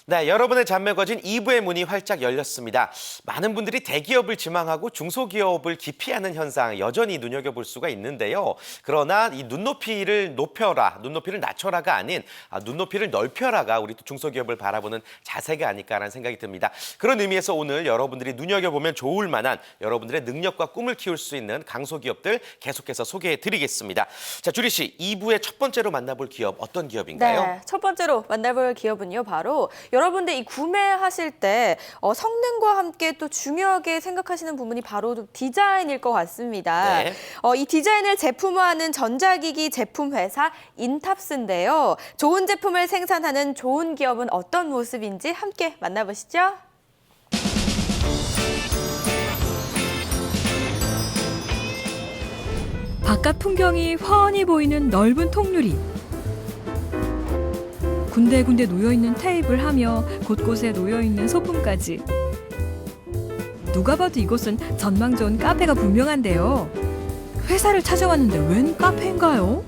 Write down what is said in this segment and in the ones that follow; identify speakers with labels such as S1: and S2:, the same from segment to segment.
S1: 네, 여러분의 잠 매거진 2부의 문이 활짝 열렸습니다. 많은 분들이 대기업을 지망하고 중소기업을 기피하는 현상 여전히 눈여겨볼 수가 있는데요. 그러나 이 눈높이를 높여라, 눈높이를 낮춰라가 아닌 눈높이를 넓혀라가 우리 또 중소기업을 바라보는 자세가 아닐까라는 생각이 듭니다. 그런 의미에서 오늘 여러분들이 눈여겨보면 좋을 만한 여러분들의 능력과 꿈을 키울 수 있는 강소기업들 계속해서 소개해드리겠습니다. 자, 주리 씨, 2부의 첫 번째로 만나볼 기업 어떤 기업인가요?
S2: 네, 첫 번째로 만나볼 기업은요, 바로 여러분들 이 구매하실 때 성능과 함께 또 중요하게 생각하시는 부분이 바로 디자인일 것 같습니다.
S1: 네.
S2: 이 디자인을 제품화하는 전자기기 제품 회사 인탑스인데요. 좋은 제품을 생산하는 좋은 기업은 어떤 모습인지 함께 만나보시죠.
S3: 바깥 풍경이 훤히 보이는 넓은 통유리. 군데군데 놓여있는 테이블 하며 곳곳에 놓여있는 소품까지. 누가 봐도 이곳은 전망 좋은 카페가 분명한데요. 회사를 찾아왔는데 웬 카페인가요?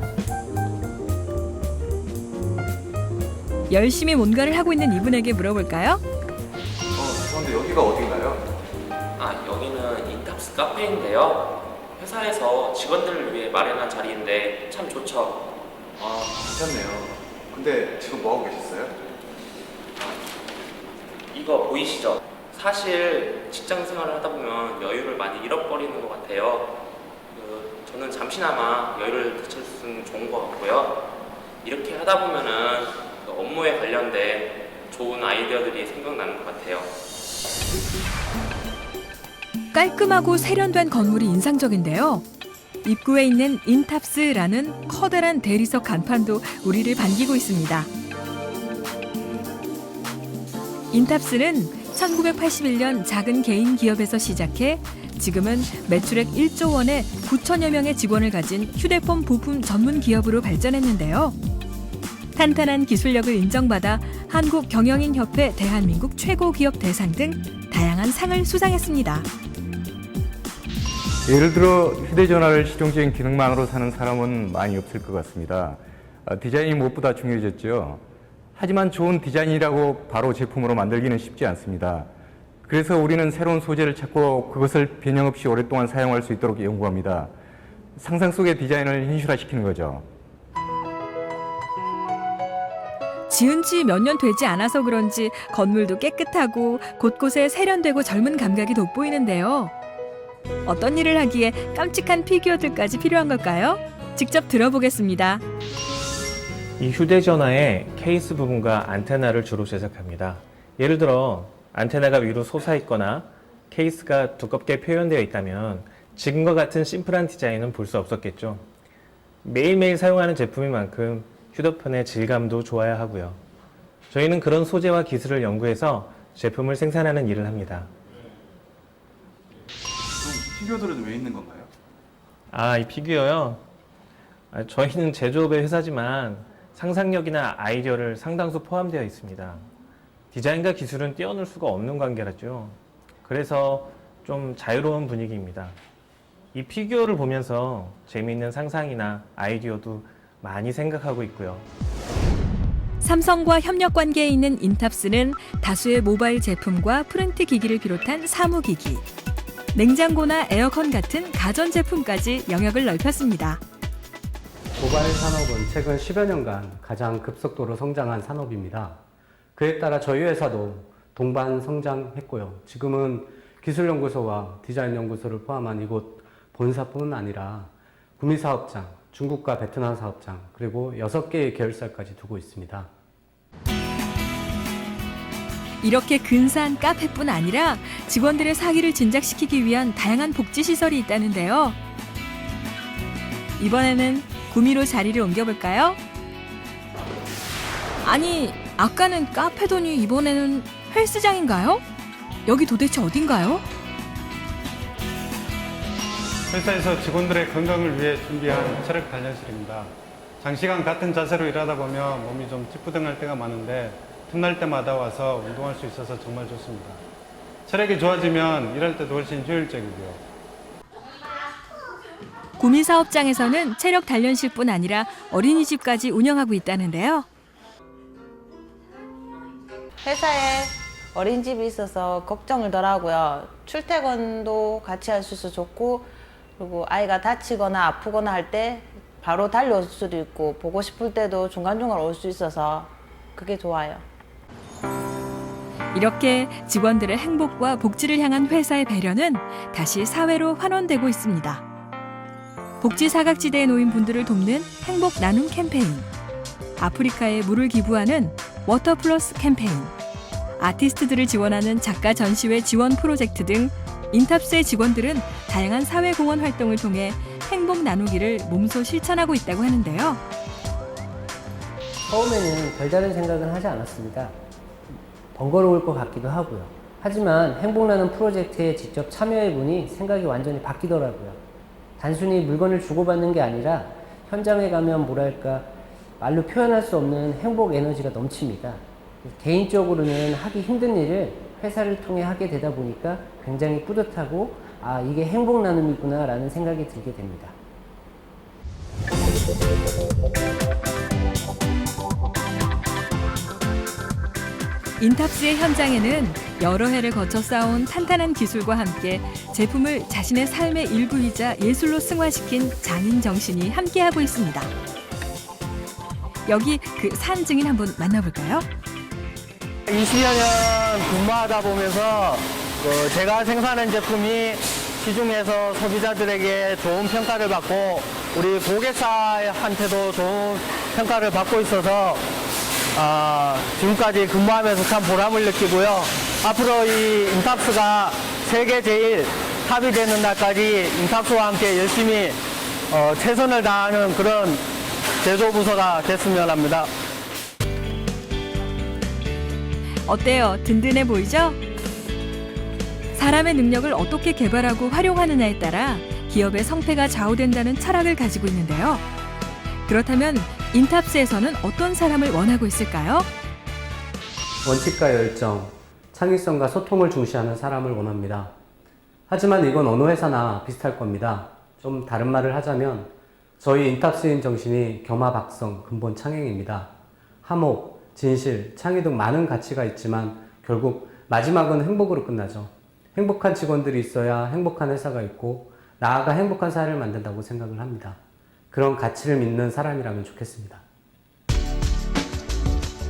S3: 열심히 뭔가를 하고 있는 이분에게 물어볼까요?
S4: 그런데 여기가 어딘가요?
S5: 여기는 인탑스 카페인데요. 회사에서 직원들을 위해 마련한 자리인데 참 좋죠.
S4: 괜찮네요. 근데 지금 뭐 하고 계셨어요?
S5: 이거 보이시죠? 사실 직장 생활을 하다 보면 여유를 많이 잃어버리는 것 같아요. 저는 잠시나마 여유를 되찾을 수 있는 좋은 것 같고요. 이렇게 하다 보면은 업무에 관련된 좋은 아이디어들이 생각나는 것 같아요.
S3: 깔끔하고 세련된 건물이 인상적인데요. 입구에 있는 인탑스라는 커다란 대리석 간판도 우리를 반기고 있습니다. 인탑스는 1981년 작은 개인 기업에서 시작해 지금은 매출액 1조 원에 9천여 명의 직원을 가진 휴대폰 부품 전문 기업으로 발전했는데요. 탄탄한 기술력을 인정받아 한국경영인협회 대한민국 최고기업 대상 등 다양한 상을 수상했습니다.
S6: 예를 들어 휴대전화를 실용적인 기능망으로 사는 사람은 많이 없을 것 같습니다. 디자인이 무엇보다 중요해졌죠. 하지만 좋은 디자인이라고 바로 제품으로 만들기는 쉽지 않습니다. 그래서 우리는 새로운 소재를 찾고 그것을 변형 없이 오랫동안 사용할 수 있도록 연구합니다. 상상 속의 디자인을 현실화시키는 거죠.
S3: 지은 지 몇 년 되지 않아서 그런지 건물도 깨끗하고 곳곳에 세련되고 젊은 감각이 돋보이는데요. 어떤 일을 하기에 깜찍한 피규어들까지 필요한 걸까요? 직접 들어보겠습니다.
S7: 이 휴대전화의 케이스 부분과 안테나를 주로 제작합니다. 예를 들어 안테나가 위로 솟아있거나 케이스가 두껍게 표현되어 있다면 지금과 같은 심플한 디자인은 볼 수 없었겠죠. 매일매일 사용하는 제품인 만큼 휴대폰의 질감도 좋아야 하고요. 저희는 그런 소재와 기술을 연구해서 제품을 생산하는 일을 합니다.
S4: 피규어들은 왜 있는 건가요?
S7: 이 피규어요? 저희는 제조업의 회사지만 상상력이나 아이디어를 상당수 포함되어 있습니다. 디자인과 기술은 떼어놓을 수가 없는 관계라죠. 그래서 좀 자유로운 분위기입니다. 이 피규어를 보면서 재미있는 상상이나 아이디어도 많이 생각하고 있고요.
S3: 삼성과 협력 관계에 있는 인탑스는 다수의 모바일 제품과 프린트 기기를 비롯한 사무기기, 냉장고나 에어컨 같은 가전제품까지 영역을 넓혔습니다.
S8: 모바일 산업은 최근 10여 년간 가장 급속도로 성장한 산업입니다. 그에 따라 저희 회사도 동반 성장했고요. 지금은 기술연구소와 디자인연구소를 포함한 이곳 본사뿐 아니라 구미사업장, 중국과 베트남 사업장, 그리고 6개의 계열사까지 두고 있습니다.
S3: 이렇게 근사한 카페뿐 아니라 직원들의 사기를 진작시키기 위한 다양한 복지시설이 있다는데요. 이번에는 구미로 자리를 옮겨볼까요? 아니, 아까는 카페더니 이번에는 헬스장인가요? 여기 도대체 어딘가요?
S9: 회사에서 직원들의 건강을 위해 준비한 체력 단련실입니다. 장시간 같은 자세로 일하다 보면 몸이 좀 찌뿌둥할 때가 많은데 틈날 때마다 와서 운동할 수 있어서 정말 좋습니다. 체력이 좋아지면 일할 때도 훨씬 효율적이고요.
S3: 구미 사업장에서는 체력 단련실뿐 아니라 어린이집까지 운영하고 있다는데요.
S10: 회사에 어린이집이 있어서 걱정을 덜 하고요. 출퇴근도 같이 할 수 있어서 좋고, 그리고 아이가 다치거나 아프거나 할 때 바로 달려올 수도 있고, 보고 싶을 때도 중간중간 올 수 있어서 그게 좋아요.
S3: 이렇게 직원들의 행복과 복지를 향한 회사의 배려는 다시 사회로 환원되고 있습니다. 복지 사각지대에 놓인 분들을 돕는 행복 나눔 캠페인, 아프리카에 물을 기부하는 워터 플러스 캠페인, 아티스트들을 지원하는 작가 전시회 지원 프로젝트 등 인탑스의 직원들은 다양한 사회공헌 활동을 통해 행복 나누기를 몸소 실천하고 있다고 하는데요.
S11: 처음에는 별다른 생각은 하지 않았습니다. 번거로울 것 같기도 하고요. 하지만 행복나눔 프로젝트에 직접 참여해보니 생각이 완전히 바뀌더라고요. 단순히 물건을 주고받는 게 아니라 현장에 가면 뭐랄까 말로 표현할 수 없는 행복 에너지가 넘칩니다. 개인적으로는 하기 힘든 일을 회사를 통해 하게 되다 보니까 굉장히 뿌듯하고 아 이게 행복 나눔이구나 라는 생각이 들게 됩니다.
S3: 인탑스의 현장에는 여러 해를 거쳐 쌓아온 탄탄한 기술과 함께 제품을 자신의 삶의 일부이자 예술로 승화시킨 장인 정신이 함께하고 있습니다. 여기 그 산 증인 한번 만나볼까요?
S12: 20여 년 근무하다 보면서 제가 생산한 제품이 시중에서 소비자들에게 좋은 평가를 받고 우리 고객사한테도 좋은 평가를 받고 있어서 지금까지 근무하면서 참 보람을 느끼고요. 앞으로 이 인탑스가 세계 제일 탑이 되는 날까지 인탑스와 함께 열심히 최선을 다하는 그런 제조부서가 됐으면 합니다.
S3: 어때요? 든든해 보이죠? 사람의 능력을 어떻게 개발하고 활용하느냐에 따라 기업의 성패가 좌우된다는 철학을 가지고 있는데요. 그렇다면 인탑스에서는 어떤 사람을 원하고 있을까요?
S8: 원칙과 열정, 창의성과 소통을 중시하는 사람을 원합니다. 하지만 이건 어느 회사나 비슷할 겁니다. 좀 다른 말을 하자면 저희 인탑스인 정신이 겸하박성, 근본 창행입니다. 화목, 진실, 창의 등 많은 가치가 있지만 결국 마지막은 행복으로 끝나죠. 행복한 직원들이 있어야 행복한 회사가 있고 나아가 행복한 사회를 만든다고 생각을 합니다. 그런 가치를 믿는 사람이라면 좋겠습니다.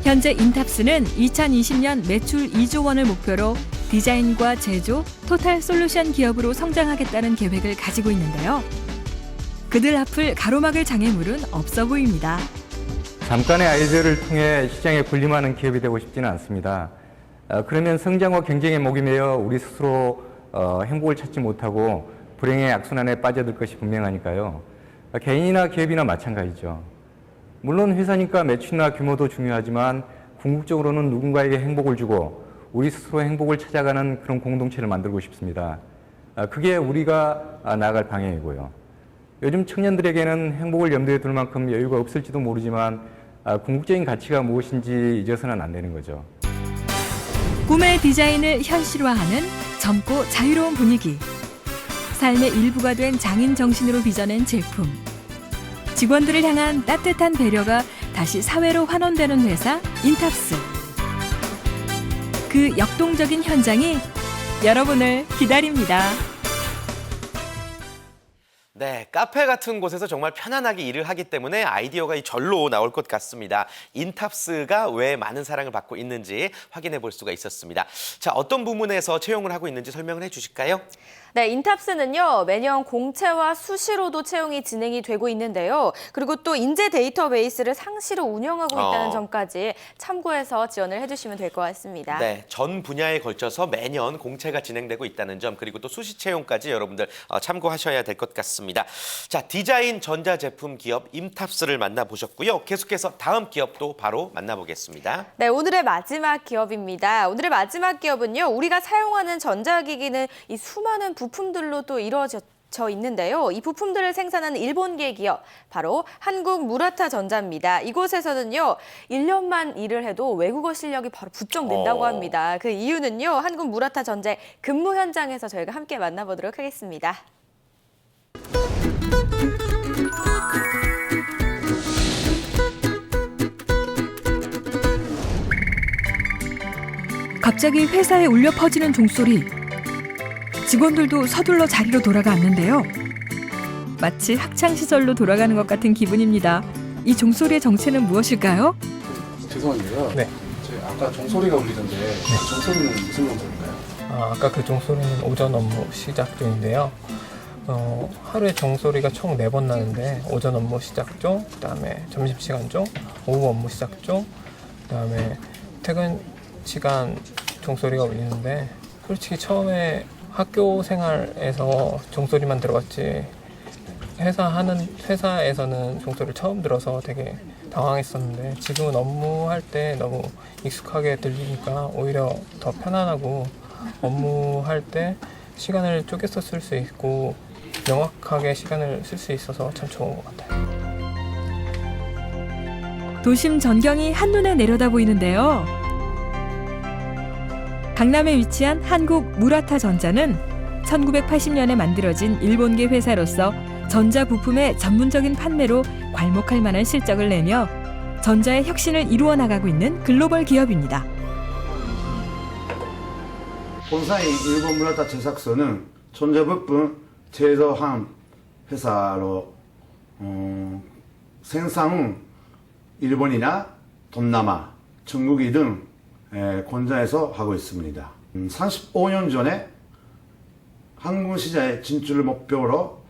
S3: 현재 인탑스는 2020년 매출 2조 원을 목표로 디자인과 제조, 토탈 솔루션 기업으로 성장하겠다는 계획을 가지고 있는데요. 그들 앞을 가로막을 장애물은 없어 보입니다.
S6: 잠깐의 아이디어를 통해 시장에 군림하는 기업이 되고 싶지는 않습니다. 그러면 성장과 경쟁에 목이 메어 우리 스스로 행복을 찾지 못하고 불행의 악순환에 빠져들 것이 분명하니까요. 개인이나 기업이나 마찬가지죠. 물론 회사니까 매출이나 규모도 중요하지만 궁극적으로는 누군가에게 행복을 주고 우리 스스로 행복을 찾아가는 그런 공동체를 만들고 싶습니다. 그게 우리가 나아갈 방향이고요. 요즘 청년들에게는 행복을 염두에 둘 만큼 여유가 없을지도 모르지만 궁극적인 가치가 무엇인지 잊어서는 안 되는 거죠.
S3: 꿈의 디자인을 현실화하는 젊고 자유로운 분위기. 삶의 일부가 된 장인 정신으로 빚어낸 제품. 직원들을 향한 따뜻한 배려가 다시 사회로 환원되는 회사 인탑스. 그 역동적인 현장이 여러분을 기다립니다.
S1: 네, 카페 같은 곳에서 정말 편안하게 일을 하기 때문에 아이디어가 절로 나올 것 같습니다. 인탑스가 왜 많은 사랑을 받고 있는지 확인해 볼 수가 있었습니다. 자, 어떤 부문에서 채용을 하고 있는지 설명을 해 주실까요?
S2: 네, 인탑스는요, 매년 공채와 수시로도 채용이 진행이 되고 있는데요. 그리고 또 인재 데이터베이스를 상시로 운영하고 있다는 점까지 참고해서 지원을 해주시면 될 것 같습니다.
S1: 네, 전 분야에 걸쳐서 매년 공채가 진행되고 있다는 점, 그리고 또 수시 채용까지 여러분들 참고하셔야 될 것 같습니다. 자, 디자인 전자제품 기업 인탑스를 만나보셨고요. 계속해서 다음 기업도 바로 만나보겠습니다.
S2: 네, 오늘의 마지막 기업입니다. 오늘의 마지막 기업은요, 우리가 사용하는 전자기기는 이 수많은 부품들로 또 이루어져 있는데요. 이 부품들을 생산하는 일본계 기업, 바로 한국무라타전자입니다. 이곳에서는요, 1년만 일을 해도 외국어 실력이 바로 부쩍는다고 합니다. 그 이유는요, 한국무라타전자의 근무 현장에서 저희가 함께 만나보도록 하겠습니다.
S3: 갑자기 회사에 울려 퍼지는 종소리. 직원들도 서둘러 자리로 돌아가 앉는데요. 마치 학창시절로 돌아가는 것 같은 기분입니다. 이 종소리의 정체는 무엇일까요?
S4: 죄송한데요.
S7: 네.
S4: 아까 종소리가 울리던데 종소리는 무슨 종소리인가요?
S7: 아까 그 종소리는 오전 업무 시작 중인데요. 하루에 종소리가 총 4번 나는데 오전 업무 시작 중, 그다음에 점심시간 중, 오후 업무 시작 중, 그다음에 퇴근 시간 종소리가 울리는데 솔직히 처음에 학교 생활에서 종소리만 들어봤지 회사에서는 종소리를 처음 들어서 되게 당황했었는데 지금은 업무할 때 너무 익숙하게 들리니까 오히려 더 편안하고 업무할 때 시간을 쪼개서 쓸 수 있고 명확하게 시간을 쓸 수 있어서 참 좋은 것 같아요.
S3: 도심 전경이 한눈에 내려다 보이는데요. 강남에 위치한 한국 무라타 전자는 1980년에 만들어진 일본계 회사로서 전자 부품의 전문적인 판매로 괄목할 만한 실적을 내며 전자의 혁신을 이루어 나가고 있는 글로벌 기업입니다.
S13: 본사인 일본 무라타 제작소는 전자부품 제조한 회사로 생산은 일본이나 동남아, 중국이 등 권장해서 하고 있습니다. 35년 전에 한국 시장에 진출을 목표로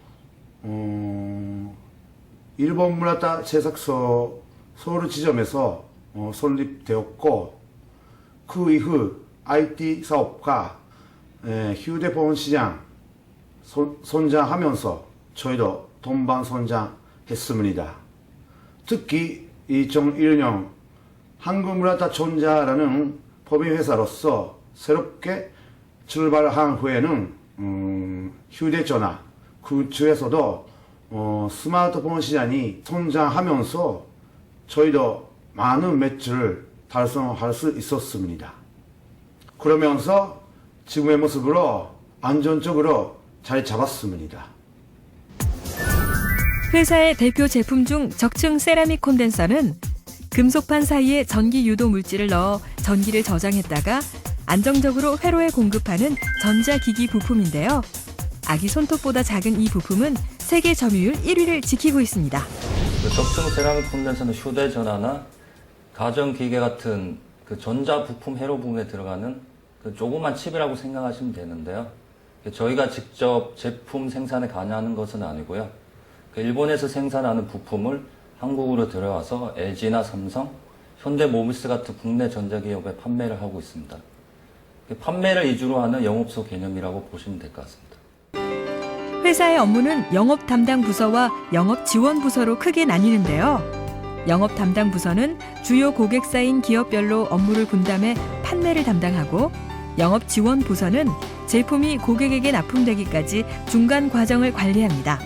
S13: 일본 무라타 제작소 서울 지점에서 설립되었고 그 이후 IT 사업과 휴대폰 시장 성장하면서 저희도 동반 성장했습니다. 특히 2001년 한국무라타전자라는 법인회사로서 새롭게 출발한 후에는 휴대전화, 그 중에서도 스마트폰 시장이 성장하면서 저희도 많은 매출을 달성할 수 있었습니다. 그러면서 지금의 모습으로 안정적으로 잘 잡았습니다.
S3: 회사의 대표 제품 중 적층 세라믹 콘덴서는 금속판 사이에 전기 유도 물질을 넣어 전기를 저장했다가 안정적으로 회로에 공급하는 전자기기 부품인데요. 아기 손톱보다 작은 이 부품은 세계 점유율 1위를 지키고 있습니다.
S14: 적층 세라믹 콘덴서는 휴대전화나 가전기계 같은 그 전자 부품 회로 부분에 들어가는 그 조그만 칩이라고 생각하시면 되는데요. 저희가 직접 제품 생산에 관여하는 것은 아니고요. 일본에서 생산하는 부품을 한국으로 들어와서 LG나 삼성, 현대모비스 같은 국내 전자기업에 판매를 하고 있습니다. 판매를 위주로 하는 영업소 개념이라고 보시면 될 것 같습니다.
S3: 회사의 업무는 영업 담당 부서와 영업 지원 부서로 크게 나뉘는데요. 영업 담당 부서는 주요 고객사인 기업별로 업무를 분담해 판매를 담당하고 영업 지원 부서는 제품이 고객에게 납품되기까지 중간 과정을 관리합니다.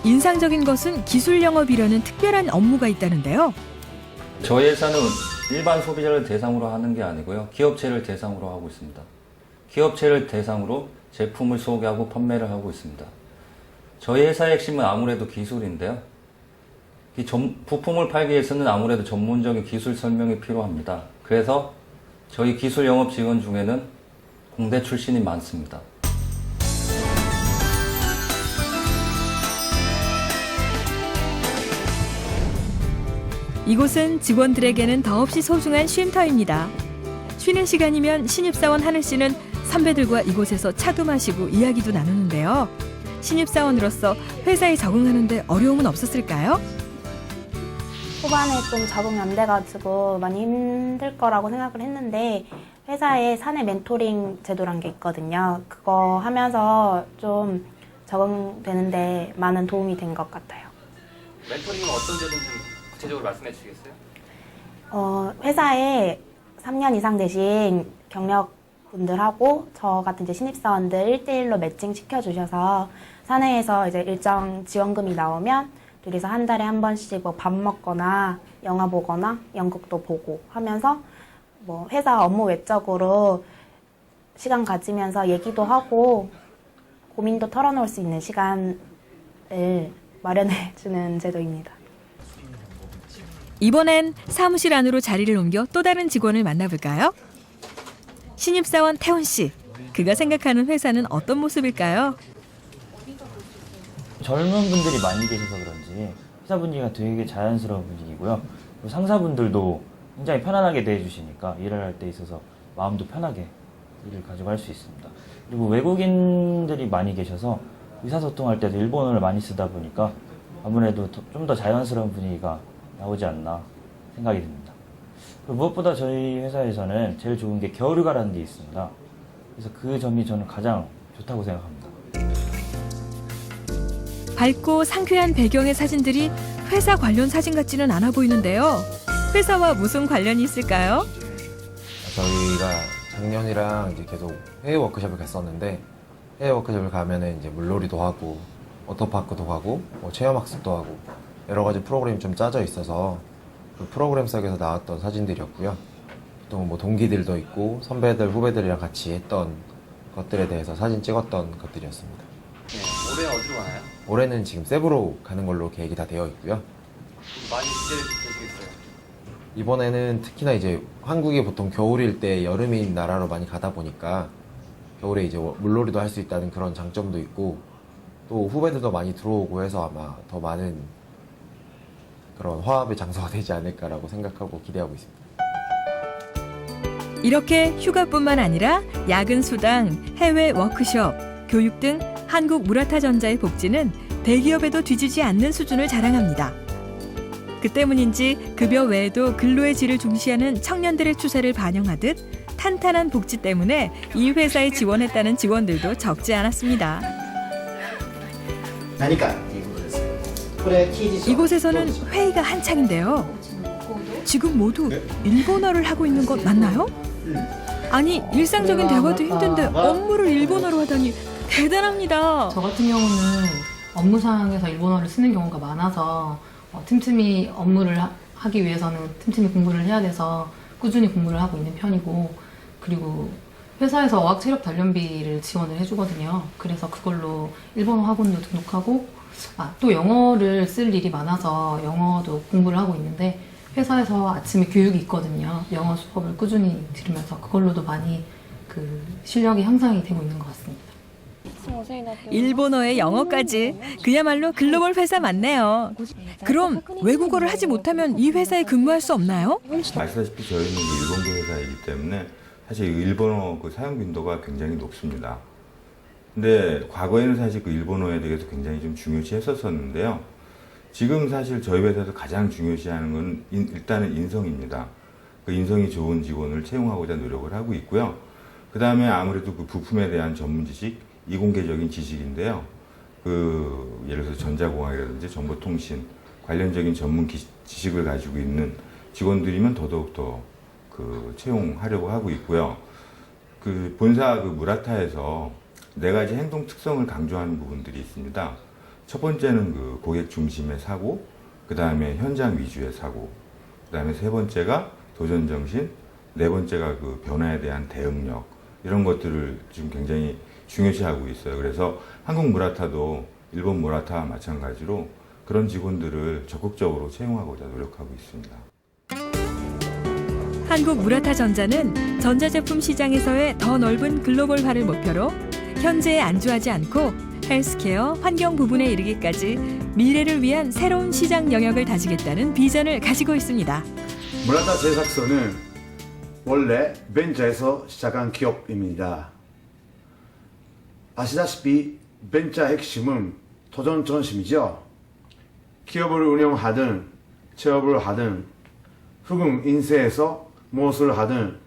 S3: 인상적인 것은 기술 영업이라는 특별한 업무가 있다는데요.
S14: 저희 회사는 일반 소비자를 대상으로 하는 게 아니고요. 기업체를 대상으로 하고 있습니다. 기업체를 대상으로 제품을 소개하고 판매를 하고 있습니다. 저희 회사의 핵심은 아무래도 기술인데요. 이 부품을 팔기 위해서는 아무래도 전문적인 기술 설명이 필요합니다. 그래서 저희 기술 영업 직원 중에는 공대 출신이 많습니다.
S3: 이곳은 직원들에게는 더없이 소중한 쉼터입니다. 쉬는 시간이면 신입사원 하늘 씨는 선배들과 이곳에서 차도 마시고 이야기도 나누는데요. 신입사원으로서 회사에 적응하는 데 어려움은 없었을까요?
S15: 초반에 좀 적응이 안 돼가지고 많이 힘들 거라고 생각을 했는데 회사에 사내 멘토링 제도란 게 있거든요. 그거 하면서 좀 적응되는데 많은 도움이 된 것 같아요.
S5: 멘토링은 어떤 제도인지 구체적으로 말씀해 주시겠어요?
S15: 회사에 3년 이상 되신 경력분들하고 저 같은 이제 신입사원들 1대1로 매칭 시켜주셔서 사내에서 이제 일정 지원금이 나오면 둘이서 한 달에 한 번씩 뭐 밥 먹거나 영화 보거나 연극도 보고 하면서 뭐 회사 업무 외적으로 시간 가지면서 얘기도 하고 고민도 털어놓을 수 있는 시간을 마련해 주는 제도입니다.
S3: 이번엔 사무실 안으로 자리를 옮겨 또 다른 직원을 만나볼까요? 신입사원 태훈 씨. 그가 생각하는 회사는 어떤 모습일까요?
S16: 젊은 분들이 많이 계셔서 그런지 회사 분위기가 되게 자연스러운 분위기고요. 그리고 상사분들도 굉장히 편안하게 대해주시니까 일을 할 때 있어서 마음도 편하게 일을 가지고 할 수 있습니다. 그리고 외국인들이 많이 계셔서 의사소통할 때도 일본어를 많이 쓰다 보니까 아무래도 좀 더 자연스러운 분위기가 나오지 않나 생각이 듭니다. 그리고 무엇보다 저희 회사에서는 제일 좋은 게 겨울휴가라는 게 있습니다. 그래서 그 점이 저는 가장 좋다고 생각합니다.
S3: 밝고 상쾌한 배경의 사진들이 회사 관련 사진 같지는 않아 보이는데요. 회사와 무슨 관련이 있을까요?
S17: 저희가 작년이랑 이제 계속 해외 워크숍을 갔었는데 해외 워크숍을 가면은 이제 물놀이도 하고 워터파크도 가고 뭐 체험학습도 하고 여러 가지 프로그램이 좀 짜져 있어서 그 프로그램 속에서 나왔던 사진들이었고요. 또 뭐 동기들도 있고 선배들 후배들이랑 같이 했던 것들에 대해서 사진 찍었던 것들이었습니다.
S4: 네, 올해 어디로 가나요?
S17: 올해는 지금 세부로 가는 걸로 계획이 다 되어 있고요.
S4: 많이 기대되시겠어요?
S17: 이번에는 특히나 이제 한국이 보통 겨울일 때 여름인 나라로 많이 가다 보니까 겨울에 이제 물놀이도 할 수 있다는 그런 장점도 있고 또 후배들도 많이 들어오고 해서 아마 더 많은 그런 화합의 장소가 되지 않을까라고 생각하고 기대하고 있습니다.
S3: 이렇게 휴가뿐만 아니라 야근 수당, 해외 워크숍, 교육 등 한국 무라타전자의 복지는 대기업에도 뒤지지 않는 수준을 자랑합니다. 그 때문인지 급여 외에도 근로의 질을 중시하는 청년들의 추세를 반영하듯 탄탄한 복지 때문에 이 회사에 지원했다는 직원들도 적지 않았습니다. 이곳에서는 회의가 한창인데요. 지금 모두 일본어를 하고 있는 것 맞나요? 아니, 일상적인 대화도 힘든데 업무를 일본어로 하다니 대단합니다.
S18: 저 같은 경우는 업무 상황에서 일본어를 쓰는 경우가 많아서 틈틈이 업무를 하기 위해서는 틈틈이 공부를 해야 돼서 꾸준히 공부를 하고 있는 편이고, 그리고 회사에서 어학체력 단련비를 지원을 해주거든요. 그래서 그걸로 일본어 학원도 등록하고 또 영어를 쓸 일이 많아서 영어도 공부를 하고 있는데 회사에서 아침에 교육이 있거든요. 영어 수업을 꾸준히 들으면서 그걸로도 많이 그 실력이 향상이 되고 있는 것 같습니다.
S3: 일본어에 영어까지 그야말로 글로벌 회사 맞네요. 그럼 외국어를 하지 못하면 이 회사에 근무할 수 없나요?
S19: 아시다시피 저희는 일본계 회사이기 때문에 사실 일본어 그 사용 빈도가 굉장히 높습니다. 근데 과거에는 사실 그 일본어에 대해서 굉장히 좀 중요시 했었었는데요. 지금 사실 저희 회사에서 가장 중요시하는 건 일단은 인성입니다. 그 인성이 좋은 직원을 채용하고자 노력을 하고 있고요. 그 다음에 아무래도 그 부품에 대한 전문 지식, 이공계적인 지식인데요. 그 예를 들어서 전자공학이라든지 정보통신 관련적인 전문 지식을 가지고 있는 직원들이면 더더욱 그 채용하려고 하고 있고요. 그 본사 그 무라타에서 4가지 행동 특성을 강조하는 부분들이 있습니다. 첫 번째는 그 고객 중심의 사고, 그 다음에 현장 위주의 사고, 그 다음에 3번째가 도전 정신, 4번째가 그 변화에 대한 대응력, 이런 것들을 지금 굉장히 중요시하고 있어요. 그래서 한국 무라타도 일본 무라타와 마찬가지로 그런 직원들을 적극적으로 채용하고자 노력하고 있습니다.
S3: 한국 무라타전자는 전자제품 시장에서의 더 넓은 글로벌화를 목표로 현재에 안주하지 않고 헬스케어, 환경 부분에 이르기까지 미래를 위한 새로운 시장 영역을 다지겠다는 비전을 가지고 있습니다.
S13: 무라타 제작소는 원래 벤처에서 시작한 기업입니다. 아시다시피 벤처 핵심은 도전 정신이죠. 기업을 운영하든 취업을 하든 혹은 인쇄에서 무엇을 하든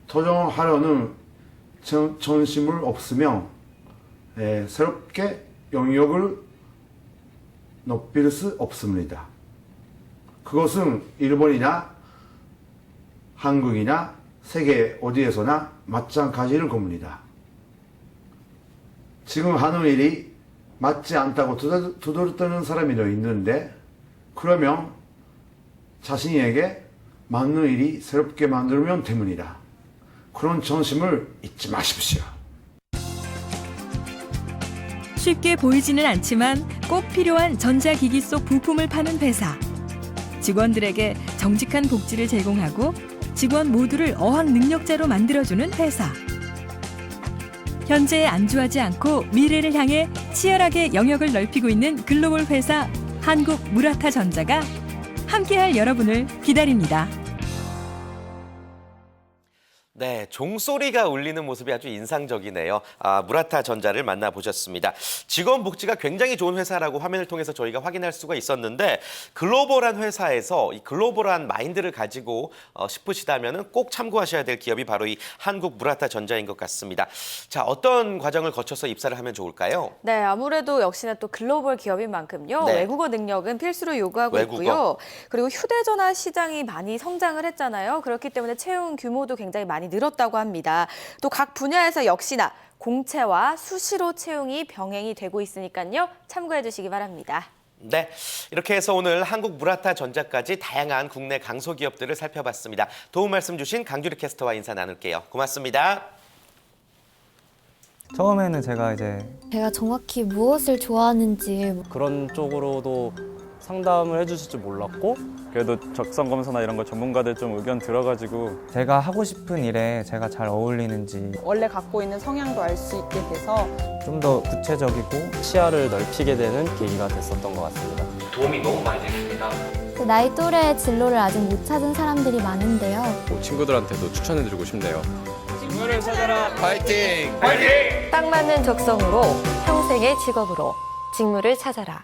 S13: 도전하려는 전심을 없으면 새롭게 영역을 높일 수 없습니다. 그것은 일본이나 한국이나 세계 어디에서나 마찬가지일 겁니다. 지금 하는 일이 맞지 않다고 두드러뜨는 사람이 더 있는데, 그러면 자신에게 맞는 일이 새롭게 만들면 됩니다. 그런 전심을 잊지 마십시오.
S3: 쉽게 보이지는 않지만 꼭 필요한 전자기기 속 부품을 파는 회사. 직원들에게 정직한 복지를 제공하고 직원 모두를 어학 능력자로 만들어주는 회사. 현재에 안주하지 않고 미래를 향해 치열하게 영역을 넓히고 있는 글로벌 회사 한국무라타전자가 함께할 여러분을 기다립니다.
S1: 네, 종소리가 울리는 모습이 아주 인상적이네요. 무라타전자를 만나보셨습니다. 직원 복지가 굉장히 좋은 회사라고 화면을 통해서 저희가 확인할 수가 있었는데 글로벌한 회사에서 이 글로벌한 마인드를 가지고 싶으시다면 꼭 참고하셔야 될 기업이 바로 이 한국무라타전자인 것 같습니다. 자, 어떤 과정을 거쳐서 입사를 하면 좋을까요?
S2: 네, 아무래도 역시나 또 글로벌 기업인 만큼요.
S1: 네.
S2: 외국어 능력은 필수로 요구하고
S1: 외국어.
S2: 있고요. 그리고 휴대전화 시장이 많이 성장을 했잖아요. 그렇기 때문에 채용 규모도 굉장히 많이 늘었다고 합니다. 또 각 분야에서 역시나 공채와 수시로 채용이 병행이 되고 있으니까요. 참고해 주시기 바랍니다.
S1: 네, 이렇게 해서 오늘 한국무라타전자까지 다양한 국내 강소기업들을 살펴봤습니다. 도움 말씀 주신 강주리 캐스터와 인사 나눌게요. 고맙습니다.
S20: 처음에는 제가
S21: 정확히 무엇을 좋아하는지
S20: 그런 쪽으로도 상담을 해주실 줄 몰랐고 그래도 적성검사나 이런 거 전문가들 좀 의견 들어가지고 제가 하고 싶은 일에 제가 잘 어울리는지
S22: 원래 갖고 있는 성향도 알 수 있게 돼서
S20: 좀 더 구체적이고 시야를 넓히게 되는 계기가 됐었던 것 같습니다.
S5: 도움이 너무 많이 됐습니다.
S21: 나이 또래의 진로를 아직 못 찾은 사람들이 많은데요.
S23: 친구들한테도 추천해드리고 싶네요.
S22: 직무를 찾아라.
S23: 파이팅!
S22: 파이팅!
S24: 딱 맞는 적성으로 평생의 직업으로 직무를 찾아라.